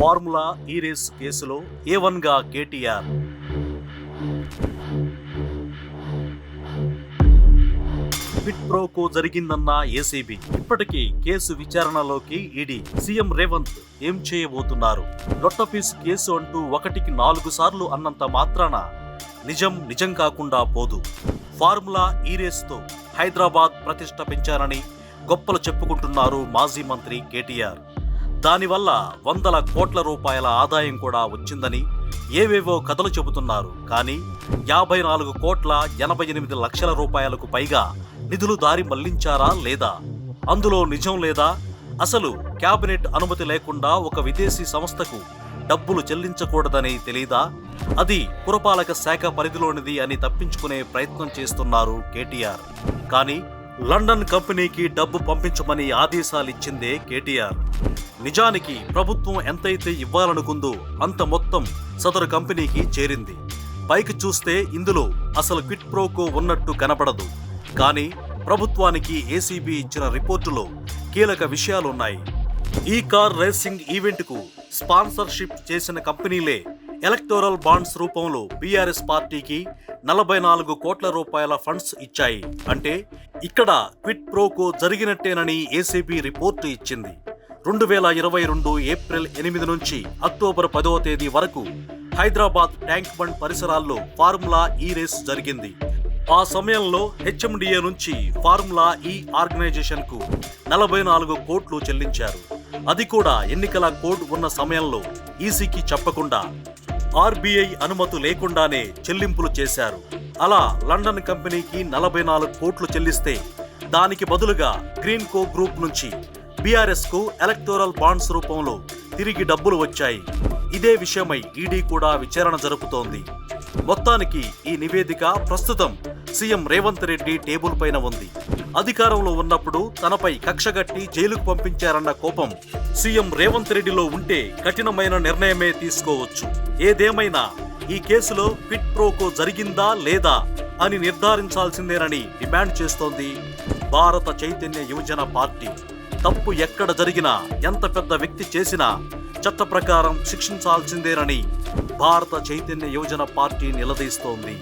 Formula ఈ race కేసులో A1గా KTR. Quid pro quo జరిగిందన్న ఏసీబీ. ఇప్పటికీ కేసు విచారణలోకి ఈడీ. సీఎం రేవంత్ ఏం చేయబోతున్నారు? లొట్టపీస్ కేసు అంటూ 1కి 4 సార్లు అన్నంత మాత్రాన నిజం కాకుండా పోదు. ఫార్ములా ఈ రేసుతో హైదరాబాద్ ప్రతిష్ట పెంచారని గొప్పలు చెప్పుకుంటున్నారు మాజీ మంత్రి కేటీఆర్. దానివల్ల వందల కోట్ల రూపాయల ఆదాయం కూడా వచ్చిందని ఏవేవో కథలు చెబుతున్నారు. కానీ 54,88 లక్షల రూపాయలకు పైగా నిధులు దారి మళ్లించారా లేదా? అందులో నిజం లేదా? అసలు కేబినెట్ అనుమతి లేకుండా ఒక విదేశీ సంస్థకు డబ్బులు చెల్లించకూడదని తెలీదా? అది పురపాలక శాఖ పరిధిలోనిది అని తప్పించుకునే ప్రయత్నం చేస్తున్నారు కేటీఆర్. కానీ లండన్ కంపెనీకి డబ్బు పంపించమని ఆదేశాలిచ్చిందే కేటీఆర్. నిజానికి ప్రభుత్వం ఎంతైతే ఇవ్వాలనుకుందో అంత మొత్తం సదరు కంపెనీకి చేరింది. పైకి చూస్తే ఇందులో అసలు క్విడ్ ప్రోకో ఉన్నట్టు కనపడదు. కానీ ప్రభుత్వానికి ఏసీబీ ఇచ్చిన రిపోర్టులో కీలక విషయాలున్నాయి. ఈ కార్ రేసింగ్ ఈవెంట్కు స్పాన్సర్షిప్ చేసిన కంపెనీలే ఎలక్టోరల్ బాండ్స్ రూపంలో బీఆర్ఎస్ పార్టీకి 44 కోట్ల రూపాయల ఫండ్స్ ఇచ్చాయి. అంటే ఇక్కడ క్విడ్ ప్రోకో జరిగినట్టేనని ఏసీబీ రిపోర్టు ఇచ్చింది. 2022 ఏప్రిల్ 8 నుంచి అక్టోబర్ 10వ తేదీ వరకు హైదరాబాద్ ట్యాంక్ బండ్ పరిసరాల్లో ఫార్ములా ఈ రేస్ జరిగింది. ఆ సమయంలో హెచ్ఎండిఏ నుంచి ఫార్ములా ఈ ఆర్గనైజేషన్ కు 44 కోట్లు చెల్లించారు. అది కూడా ఎన్నికల కోడ్ ఉన్న సమయంలో ఈసీకి చెప్పకుండా ఆర్బీఐ అనుమతి లేకుండానే చెల్లింపులు చేశారు. అలా లండన్ కంపెనీకి 44 కోట్లు చెల్లిస్తే దానికి బదులుగా గ్రీన్ కో గ్రూప్ నుంచి బీఆర్ఎస్ కు ఎలక్టోరల్ బాండ్స్ రూపంలో తిరిగి డబ్బులు వచ్చాయి. ఇదే విషయమై ఈడీ కూడా విచారణ జరుపుతోంది. మొత్తానికి ఈ నివేదిక ప్రస్తుతం సీఎం రేవంత్ రెడ్డి టేబుల్ పైన ఉంది. అధికారంలో ఉన్నప్పుడు తనపై కక్షగట్టి జైలుకు పంపించారన్న కోపం సీఎం రేవంత్ రెడ్డిలో ఉంటే కఠినమైన నిర్ణయమే తీసుకోవచ్చు. ఏదేమైనా ఈ కేసులో క్విడ్ ప్రోకో జరిగిందా లేదా అని నిర్ధారించాల్సిందేనని డిమాండ్ చేస్తోంది భారత చైతన్య యువజన పార్టీ. తప్పు ఎక్కడ జరిగినా, ఎంత పెద్ద వ్యక్తి చేసినా చట్ట ప్రకారం శిక్షించాల్సిందేనని భారత చైతన్య యువజన పార్టీ నిలదీస్తోంది.